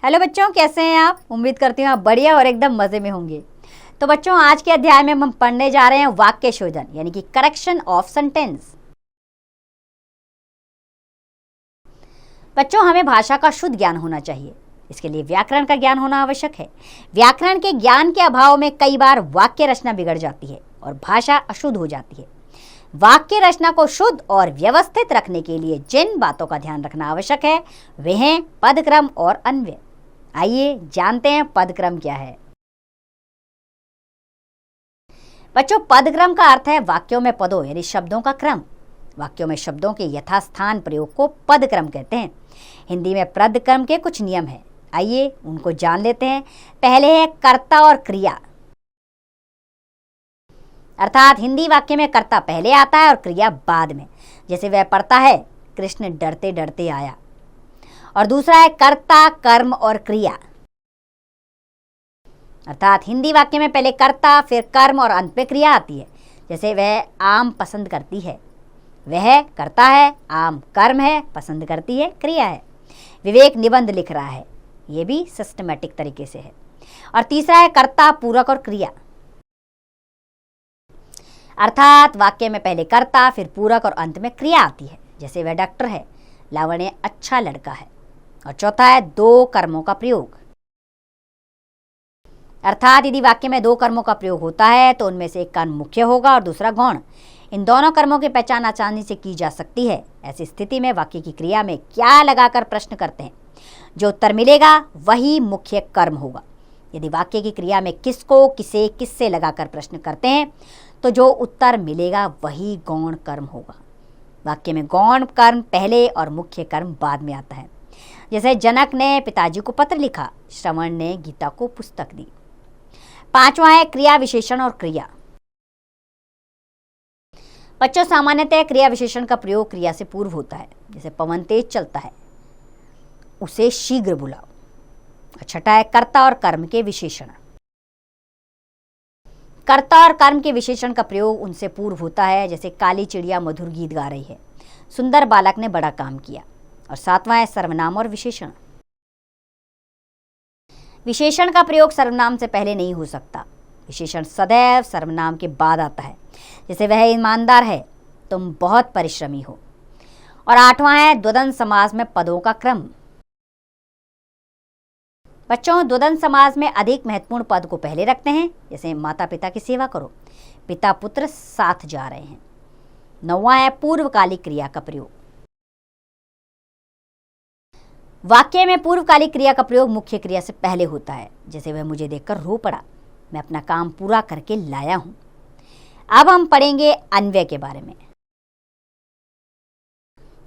Hello बच्चों, कैसे हैं आप। उम्मीद करती हूँ आप बढ़िया और एकदम मज़े में होंगे। तो बच्चों, आज के अध्याय में हम पढ़ने जा रहे हैं वाक्य शोधन यानी कि करेक्शन ऑफ सेंटेंस। बच्चों, हमें भाषा का शुद्ध ज्ञान होना चाहिए। इसके लिए व्याकरण का ज्ञान होना आवश्यक है। व्याकरण के ज्ञान के अभाव में कई बार वाक्य रचना बिगड़ जाती है और भाषा अशुद्ध हो जाती है। वाक्य रचना को शुद्ध और व्यवस्थित रखने के लिए जिन बातों का ध्यान रखना आवश्यक है वे हैं पदक्रम और अन्वय। आइए जानते हैं पदक्रम क्या है। बच्चों, पदक्रम का अर्थ है वाक्यों में पदों यानी शब्दों का क्रम। वाक्यों में शब्दों के यथास्थान प्रयोग को पदक्रम कहते हैं। हिंदी में पदक्रम के कुछ नियम हैं, आइए उनको जान लेते हैं। पहले है कर्ता और क्रिया, अर्थात हिंदी वाक्य में कर्ता पहले आता है और क्रिया बाद में। जैसे वह पढ़ता है, कृष्ण डरते डरते आया। और दूसरा है कर्ता, कर्म और क्रिया, अर्थात हिंदी वाक्य में पहले कर्ता फिर कर्म और अंत में क्रिया आती है। जैसे वह आम पसंद करती है, वह करता है, आम कर्म है, पसंद करती है क्रिया है। विवेक निबंध लिख रहा है, यह भी सिस्टमैटिक तरीके से है। और तीसरा है कर्ता, पूरक और क्रिया, अर्थात वाक्य में पहले कर्ता फिर पूरक और अंत में क्रिया आती है। जैसे वह डॉक्टर है, लावण्य अच्छा लड़का है। और चौथा है दो कर्मों का प्रयोग, अर्थात यदि वाक्य में दो कर्मों का प्रयोग होता है तो उनमें से एक कर्म मुख्य होगा और दूसरा गौण। इन दोनों कर्मों की पहचान आसानी से की जा सकती है। ऐसी स्थिति में वाक्य की क्रिया में क्या लगाकर प्रश्न करते हैं, जो उत्तर मिलेगा वही मुख्य कर्म होगा। यदि वाक्य की क्रिया में किसको, किसे, किससे लगाकर प्रश्न करते हैं तो जो उत्तर मिलेगा वही गौण कर्म होगा। वाक्य में गौण कर्म पहले और मुख्य कर्म बाद में आता है। जैसे जनक ने पिताजी को पत्र लिखा, श्रवण ने गीता को पुस्तक दी। पांचवा है क्रिया विशेषण और क्रिया। बच्चों, सामान्यतः क्रिया विशेषण का प्रयोग क्रिया से पूर्व होता है। जैसे पवन तेज चलता है, उसे शीघ्र बुलाओ। छठा है कर्ता और कर्म के विशेषण। कर्ता और कर्म के विशेषण का प्रयोग उनसे पूर्व होता है। जैसे काली चिड़िया मधुर गीत गा रही है, सुंदर बालक ने बड़ा काम किया। और सातवां है सर्वनाम और विशेषण। विशेषण का प्रयोग सर्वनाम से पहले नहीं हो सकता। विशेषण सदैव सर्वनाम के बाद आता है। जैसे वह ईमानदार है, तुम बहुत परिश्रमी हो। और आठवां है द्वंद्व समास में पदों का क्रम। बच्चों, द्वंद्व समास में अधिक महत्वपूर्ण पद को पहले रखते हैं। जैसे माता पिता की सेवा करो, पिता पुत्र साथ जा रहे हैं। नौवां है पूर्वकालिक क्रिया का प्रयोग। वाक्य में पूर्वकालिक क्रिया का प्रयोग मुख्य क्रिया से पहले होता है। जैसे वह मुझे देखकर रो पड़ा, मैं अपना काम पूरा करके लाया हूं। अब हम पढ़ेंगे अन्वय के बारे में।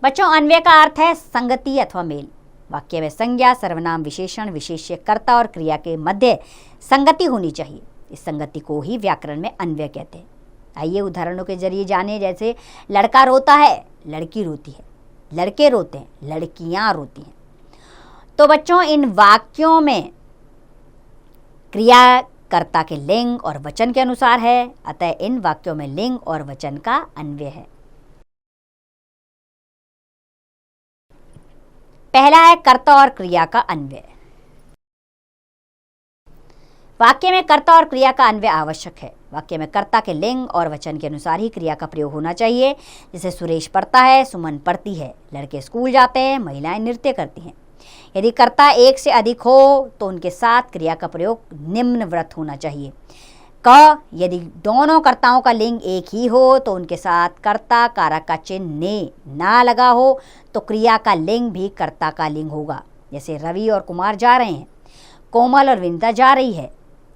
बच्चों, अन्वय का अर्थ है संगति अथवा मेल। वाक्य में संज्ञा, सर्वनाम, विशेषण, विशेष्य, कर्ता और क्रिया के मध्य संगति होनी चाहिए। इस संगति को ही व्याकरण में अन्वय कहते हैं। आइए उदाहरणों के जरिए जाने। जैसे लड़का रोता है, लड़की रोती है। लड़के रोते हैं, लड़कियां रोती हैं। तो बच्चों, इन वाक्यों में क्रिया कर्ता के लिंग और वचन के अनुसार है, अतः इन वाक्यों में लिंग और वचन का अन्वय है। पहला है कर्ता और क्रिया का अन्वय। वाक्य में कर्ता और क्रिया का अन्वय आवश्यक है। वाक्य में कर्ता के लिंग और वचन के अनुसार ही क्रिया का प्रयोग होना चाहिए। जैसे सुरेश पढ़ता है, सुमन पढ़ती है, लड़के स्कूल जाते हैं, महिलाएं नृत्य करती हैं। यदि कर्ता एक से अधिक हो तो उनके साथ क्रिया का प्रयोग निम्नवत होना चाहिए। क, यदि दोनों कर्ताओं का लिंग एक ही हो तो उनके साथ कर्ता कारक का चिन्ह ने ना लगा हो तो क्रिया का लिंग भी कर्ता का लिंग होगा। जैसे रवि और कुमार जा रहे हैं, कोमल और विनीता जा रही है,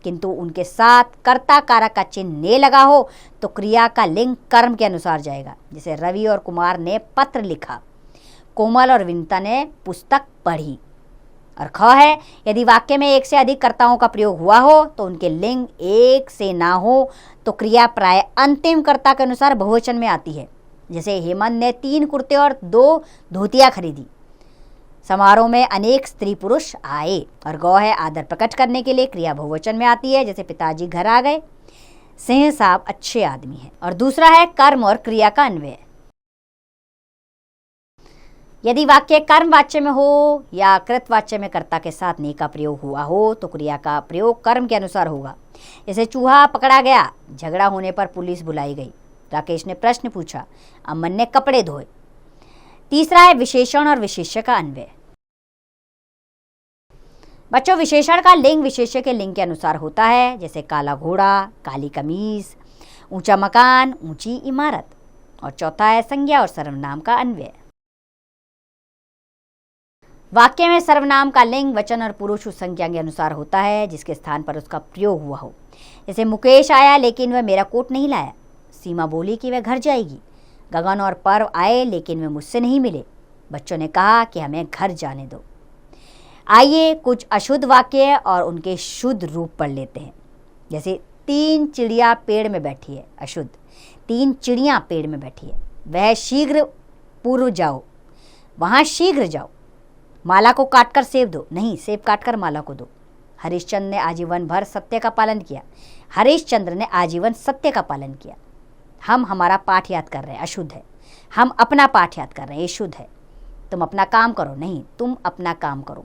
किंतु उनके साथ कर्ता कारक का चिन्ह ने लगा हो तो क्रिया का लिंग कर्म के अनुसार जाएगा। जैसे रवि और कुमार ने पत्र लिखा, कोमल और विनीता ने पुस्तक पढ़ी। और ख है, यदि वाक्य में एक से अधिक कर्ताओं का प्रयोग हुआ हो तो उनके लिंग एक से ना हो तो क्रिया प्राय अंतिम कर्ता के अनुसार बहुवचन में आती है। जैसे हेमंत ने 3 कुर्ते और 2 धोतियां खरीदी। समारोह में अनेक स्त्री पुरुष आए। और गौ है, आदर प्रकट करने के लिए क्रिया बहुवचन में आती है। जैसे पिताजी घर आ गए, सिंह साहब अच्छे आदमी हैं। और दूसरा है कर्म और क्रिया का अन्वय। यदि वाक्य कर्म वाच्य में हो या कृत वाच्य में कर्ता के साथ ने का प्रयोग हुआ हो तो क्रिया का प्रयोग कर्म के अनुसार होगा। जैसे चूहा पकड़ा गया, झगड़ा होने पर पुलिस बुलाई गई, राकेश ने प्रश्न पूछा, अमन ने कपड़े धोए। तीसरा है विशेषण और विशेष्य का अन्वय। बच्चों, विशेषण का लिंग विशेष्य के लिंग के अनुसार होता है। जैसे काला घोड़ा, काली कमीज, ऊंचा मकान, ऊंची इमारत। और चौथा है संज्ञा और सर्वनाम का अन्वय। वाक्य में सर्वनाम का लिंग वचन और पुरुष उस संज्ञा के अनुसार होता है जिसके स्थान पर उसका प्रयोग हुआ हो। जैसे मुकेश आया लेकिन वह मेरा कोट नहीं लाया। सीमा बोली कि वह घर जाएगी। गगन और पर्व आए लेकिन वे मुझसे नहीं मिले। बच्चों ने कहा कि हमें घर जाने दो। आइए कुछ अशुद्ध वाक्य और उनके शुद्ध रूप पढ़ लेते हैं। जैसे 3 चिड़िया पेड़ में बैठी है, अशुद्ध। 3 चिड़ियाँ पेड़ में बैठी है। वह शीघ्र पूर्व जाओ, वहाँ शीघ्र जाओ। माला को काटकर सेब दो, नहीं सेब काटकर माला को दो। हरिश्चंद्र ने आजीवन भर सत्य का पालन किया। हरिश्चंद्र ने आजीवन सत्य का पालन किया। हम हमारा पाठ याद कर रहे हैं, अशुद्ध है। हम अपना पाठ याद कर रहे हैं, ये शुद्ध है। तुम अपना काम करो, नहीं तुम अपना काम करो।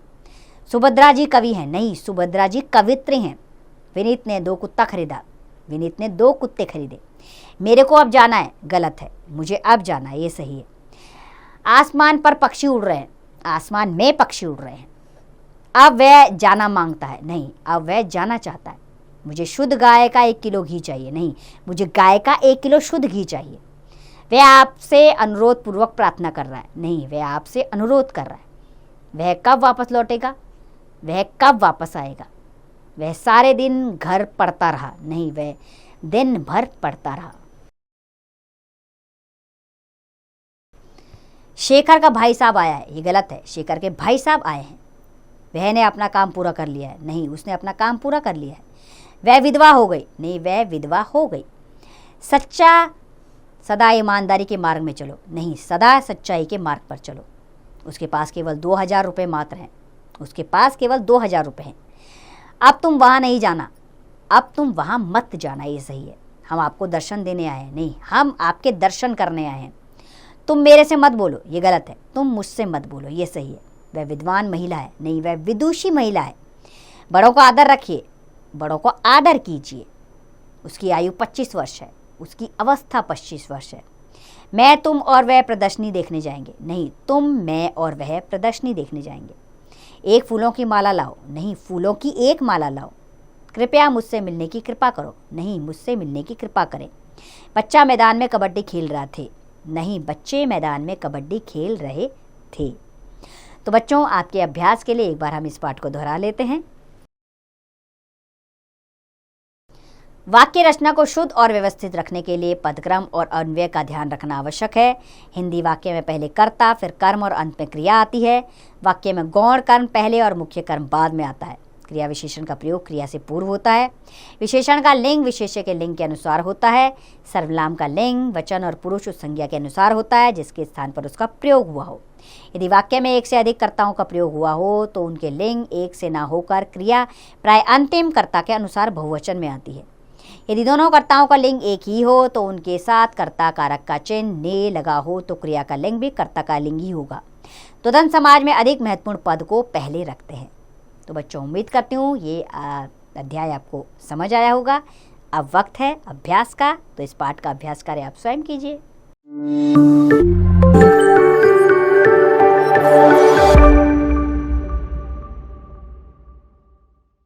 सुभद्रा जी कवि हैं, नहीं सुभद्रा जी कवित्री हैं। विनीत ने 2 कुत्ता खरीदा, विनीत ने 2 कुत्ते खरीदे। मेरे को अब जाना है, गलत है। मुझे अब जाना है, ये सही है। आसमान पर पक्षी उड़ रहे हैं, आसमान में पक्षी उड़ रहे हैं। अब वह जाना मांगता है, नहीं अब वह जाना चाहता है। मुझे शुद्ध गाय का 1 किलो घी चाहिए, नहीं मुझे गाय का 1 किलो शुद्ध घी चाहिए। वह आपसे अनुरोध पूर्वक प्रार्थना कर रहा है, नहीं वह आपसे अनुरोध कर रहा है। वह कब वापस लौटेगा, वह कब वापस आएगा। वह सारे दिन घर पढ़ता रहा, नहीं वह दिन भर पढ़ता रहा। शेखर का भाई साहब आया है, ये गलत है। शेखर के भाई साहब आए हैं। वह ने अपना काम पूरा कर लिया है, नहीं उसने अपना काम पूरा कर लिया है। वह विधवा हो गई, नहीं वह विधवा हो गई। सच्चा सदा ईमानदारी के मार्ग में चलो, नहीं सदा सच्चाई के मार्ग पर चलो। उसके पास केवल 2000 रुपये मात्र हैं, उसके पास केवल 2000 रुपये हैं। अब तुम वहाँ नहीं जाना, अब तुम वहाँ मत जाना, ये सही है। हम आपको दर्शन देने आए हैं, नहीं हम आपके दर्शन करने आए हैं। तुम मेरे से मत बोलो, ये गलत है। तुम मुझसे मत बोलो, ये सही है। वह विद्वान महिला है, नहीं वह विदुषी महिला है। बड़ों का आदर रखिए, बड़ों को आदर कीजिए। उसकी आयु 25 वर्ष है, उसकी अवस्था 25 वर्ष है। मैं तुम और वह प्रदर्शनी देखने जाएंगे, नहीं तुम मैं और वह प्रदर्शनी देखने जाएंगे। एक फूलों की माला लाओ, नहीं फूलों की एक माला लाओ। कृपया मुझसे मिलने की कृपा करो, नहीं मुझसे मिलने की कृपा करें। बच्चा मैदान में कबड्डी खेल रहा थे, नहीं बच्चे मैदान में कबड्डी खेल रहे थे। तो बच्चों, आपके अभ्यास के लिए एक बार हम इस पाठ को दोहरा लेते हैं। वाक्य रचना को शुद्ध और व्यवस्थित रखने के लिए पदक्रम और अन्वय का ध्यान रखना आवश्यक है। हिंदी वाक्य में पहले कर्ता, फिर कर्म और अंत में क्रिया आती है। वाक्य में गौण कर्म पहले और मुख्य कर्म बाद में आता है। क्रिया विशेषण का प्रयोग क्रिया से पूर्व होता है। विशेषण का लिंग विशेष्य के लिंग के अनुसार होता है। सर्वनाम का लिंग वचन और पुरुष उस संज्ञा के अनुसार होता है जिसके स्थान पर उसका प्रयोग हुआ हो। यदि वाक्य में 1 से अधिक कर्ताओं का प्रयोग हुआ हो तो उनके लिंग 1 से ना होकर क्रिया प्राय अंतिम कर्ता के अनुसार बहुवचन में आती है। यदि दोनों कर्ताओं का लिंग एक ही हो तो उनके साथ कर्ता कारक का चिन्ह ने लगा हो तो क्रिया का लिंग भी कर्ता का लिंग ही होगा। तो द्वंद्व समाज में अधिक महत्वपूर्ण पद को पहले रखते हैं। तो बच्चों, उम्मीद करती हूँ ये अध्याय आपको समझ आया होगा। अब वक्त है अभ्यास का, तो इस पाठ का अभ्यास कार्य आप स्वयं कीजिए।